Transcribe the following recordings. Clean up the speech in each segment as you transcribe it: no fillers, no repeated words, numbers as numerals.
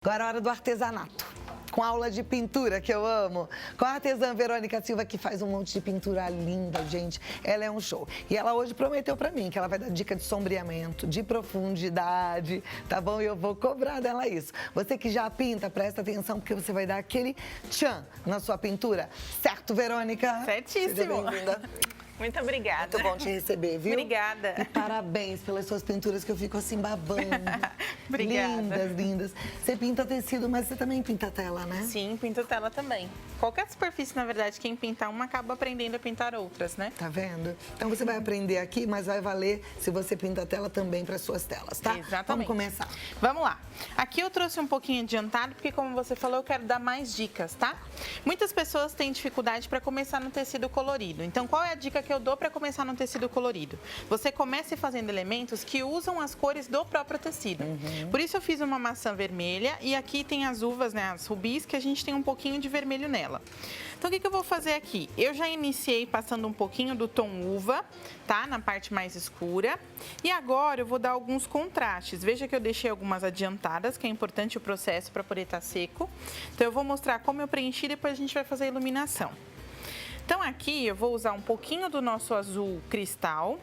Agora é hora do artesanato, com aula de pintura, que eu amo. Com a artesã Verônica Silva, que faz um monte de pintura linda, gente. Ela é um show. E ela hoje prometeu pra mim que ela vai dar dica de sombreamento, de profundidade, tá bom? E eu vou cobrar dela isso. Você que já pinta, presta atenção, porque você vai dar aquele tchan na sua pintura. Certo, Verônica? Certíssimo. Seja bem-vinda. Muito obrigada. Muito bom te receber, viu? Obrigada. E parabéns pelas suas pinturas, que eu fico assim babando. Obrigada. Lindas, lindas. Você pinta tecido, mas você também pinta tela, né? Sim, pinto tela também. Qualquer superfície, na verdade, quem pintar uma acaba aprendendo a pintar outras, né? Tá vendo? Então você vai aprender aqui, mas vai valer se você pinta a tela também para suas telas, tá? Exatamente. Vamos começar. Vamos lá. Aqui eu trouxe um pouquinho adiantado, porque como você falou, eu quero dar mais dicas, tá? Muitas pessoas têm dificuldade para começar no tecido colorido. Então, qual é a dica que eu dou para começar no tecido colorido? Você comece fazendo elementos que usam as cores do próprio tecido. Por isso eu fiz uma maçã vermelha e aqui tem as uvas, né, as rubis, que a gente tem um pouquinho de vermelho nela. Então, o que eu vou fazer aqui? Eu já iniciei passando um pouquinho do tom uva, tá? Na parte mais escura. E agora eu vou dar alguns contrastes. Veja que eu deixei algumas adiantadas, que é importante o processo para poder estar seco. Então, eu vou mostrar como eu preenchi e depois a gente vai fazer a iluminação. Então, aqui eu vou usar um pouquinho do nosso azul cristal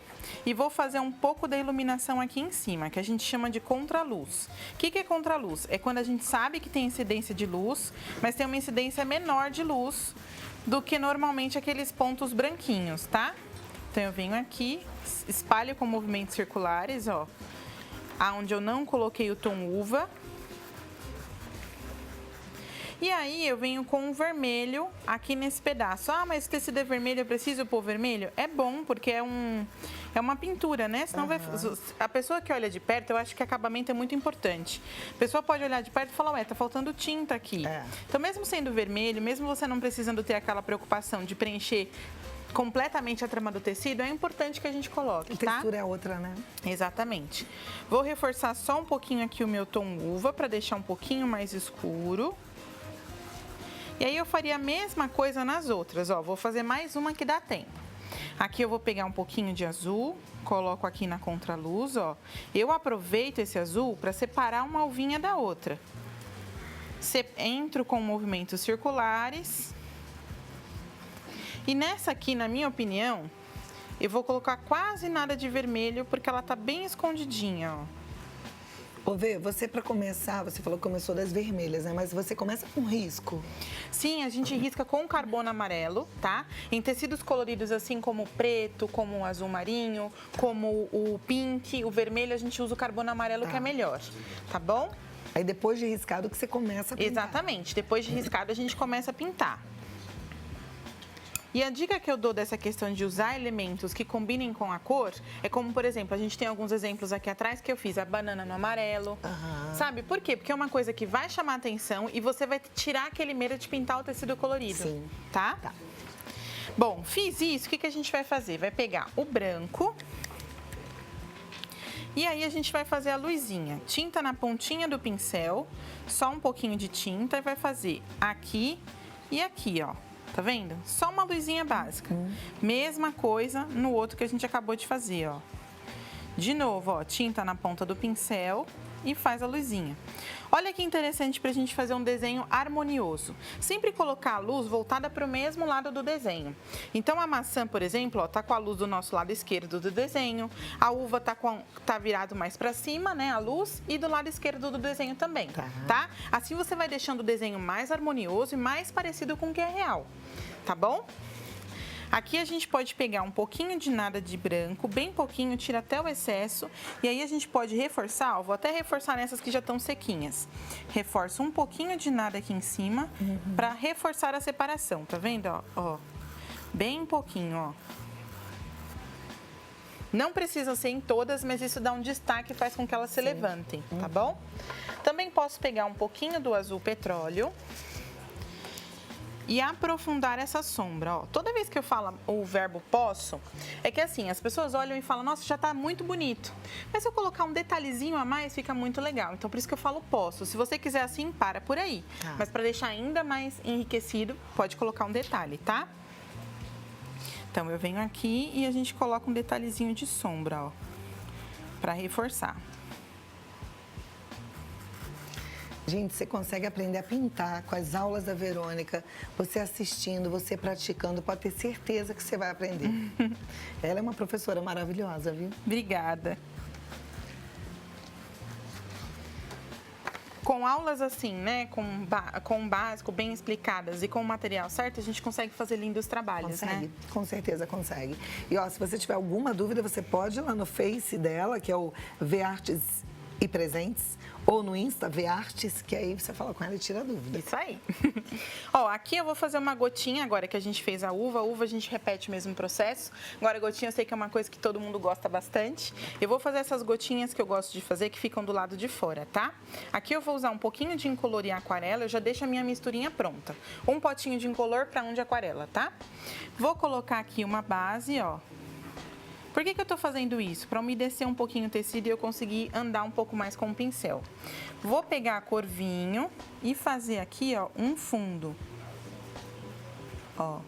e vou fazer um pouco da iluminação aqui em cima, que a gente chama de contraluz. O que é contraluz? É quando a gente sabe que tem incidência de luz, mas tem uma incidência menor de luz do que normalmente aqueles pontos branquinhos, tá? Então, eu venho aqui, espalho com movimentos circulares, ó, aonde eu não coloquei o tom uva. E aí eu venho com o vermelho aqui nesse pedaço. Ah, mas o tecido é vermelho, eu preciso pôr vermelho? É bom, porque é uma pintura, né? Senão a pessoa que olha de perto, eu acho que acabamento é muito importante. A pessoa pode olhar de perto e falar, ué, tá faltando tinta aqui. Então, mesmo sendo vermelho, mesmo você não precisando ter aquela preocupação de preencher completamente a trama do tecido, é importante que a gente coloque, A tá? textura é outra, né? Exatamente. Vou reforçar só um pouquinho aqui o meu tom uva, para deixar um pouquinho mais escuro. E aí eu faria a mesma coisa nas outras, ó, vou fazer mais uma que dá tempo. Aqui eu vou pegar um pouquinho de azul, coloco aqui na contraluz, ó. Eu aproveito esse azul para separar uma uvinha da outra. Entro com movimentos circulares. E nessa aqui, na minha opinião, eu vou colocar quase nada de vermelho, porque ela tá bem escondidinha, ó. Ô, Vê, você para começar, você falou que começou das vermelhas, né? Mas você começa com risco. Sim, a gente risca com carbono amarelo, tá? Em tecidos coloridos assim como o preto, como o azul marinho, como o pink, o vermelho, a gente usa o carbono amarelo que é melhor, tá bom? Aí depois de riscado que você começa a pintar. Exatamente, depois de riscado a gente começa a pintar. E a dica que eu dou dessa questão de usar elementos que combinem com a cor é como, por exemplo, a gente tem alguns exemplos aqui atrás que eu fiz a banana no amarelo. Sabe por quê? Porque é uma coisa que vai chamar atenção e você vai tirar aquele medo de pintar o tecido colorido. Sim. Tá? Bom, fiz isso, o que a gente vai fazer? Vai pegar o branco e aí a gente vai fazer a luzinha. Tinta na pontinha do pincel, só um pouquinho de tinta e vai fazer aqui e aqui, ó. Tá vendo? Só uma luzinha básica. Mesma coisa no outro que a gente acabou de fazer, ó. De novo, ó, tinta na ponta do pincel e faz a luzinha. Olha que interessante pra gente fazer um desenho harmonioso. Sempre colocar a luz voltada para o mesmo lado do desenho. Então, a maçã, por exemplo, ó, tá com a luz do nosso lado esquerdo do desenho. A uva tá virado mais para cima, né, a luz, e do lado esquerdo do desenho também, tá? Assim você vai deixando o desenho mais harmonioso e mais parecido com o que é real, tá bom? Aqui a gente pode pegar um pouquinho de nada de branco, bem pouquinho, tira até o excesso. E aí a gente pode reforçar, ó, vou até reforçar nessas que já estão sequinhas. Reforço um pouquinho de nada aqui em cima para reforçar a separação, tá vendo? Ó, bem pouquinho, ó. Não precisa ser em todas, mas isso dá um destaque e faz com que elas se levantem, tá bom? Também posso pegar um pouquinho do azul petróleo e aprofundar essa sombra, ó. Toda vez que eu falo o verbo posso, é que assim, as pessoas olham e falam, nossa, já tá muito bonito. Mas se eu colocar um detalhezinho a mais, fica muito legal. Então, por isso que eu falo posso. Se você quiser assim, para por aí. Mas para deixar ainda mais enriquecido, pode colocar um detalhe, tá? Então, eu venho aqui e a gente coloca um detalhezinho de sombra, ó, para reforçar. Gente, você consegue aprender a pintar com as aulas da Verônica, você assistindo, você praticando, pode ter certeza que você vai aprender. Ela é uma professora maravilhosa, viu? Obrigada. Com aulas assim, né, com o básico, bem explicadas e com o material certo, a gente consegue fazer lindos trabalhos, Consegue, né? com certeza consegue. E ó, se você tiver alguma dúvida, você pode ir lá no Face dela, que é o Verartes e Presentes, ou no Insta, Verartes, que aí você fala com ela e tira a dúvida. Isso aí. Ó, aqui eu vou fazer uma gotinha agora que a gente fez a uva. A uva a gente repete o mesmo processo. Agora a gotinha eu sei que é uma coisa que todo mundo gosta bastante. Eu vou fazer essas gotinhas que eu gosto de fazer, que ficam do lado de fora, tá? Aqui eu vou usar um pouquinho de incolor e aquarela, eu já deixo a minha misturinha pronta. Um potinho de incolor para um de aquarela, tá? Vou colocar aqui uma base, ó. Por que eu estou fazendo isso? Para umedecer um pouquinho o tecido e eu conseguir andar um pouco mais com o pincel. Vou pegar a cor vinho e fazer aqui, ó, um fundo. Ó.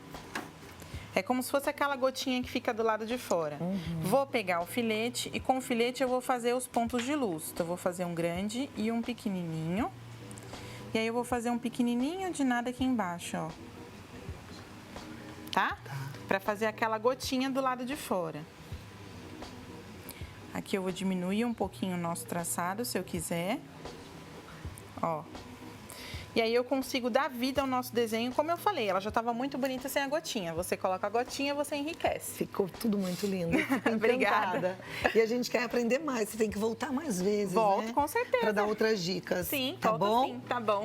É como se fosse aquela gotinha que fica do lado de fora. Vou pegar o filete e com o filete eu vou fazer os pontos de luz. Então, eu vou fazer um grande e um pequenininho. E aí eu vou fazer um pequenininho de nada aqui embaixo, ó. Tá? Para fazer aquela gotinha do lado de fora. Aqui eu vou diminuir um pouquinho o nosso traçado, se eu quiser. Ó. E aí eu consigo dar vida ao nosso desenho, como eu falei, ela já estava muito bonita sem a gotinha. Você coloca a gotinha, você enriquece. Ficou tudo muito lindo. Fico Obrigada. E a gente quer aprender mais, você tem que voltar mais vezes, Volto, né? com certeza. Para dar outras dicas. Sim, tá volto bom? sim, tá bom.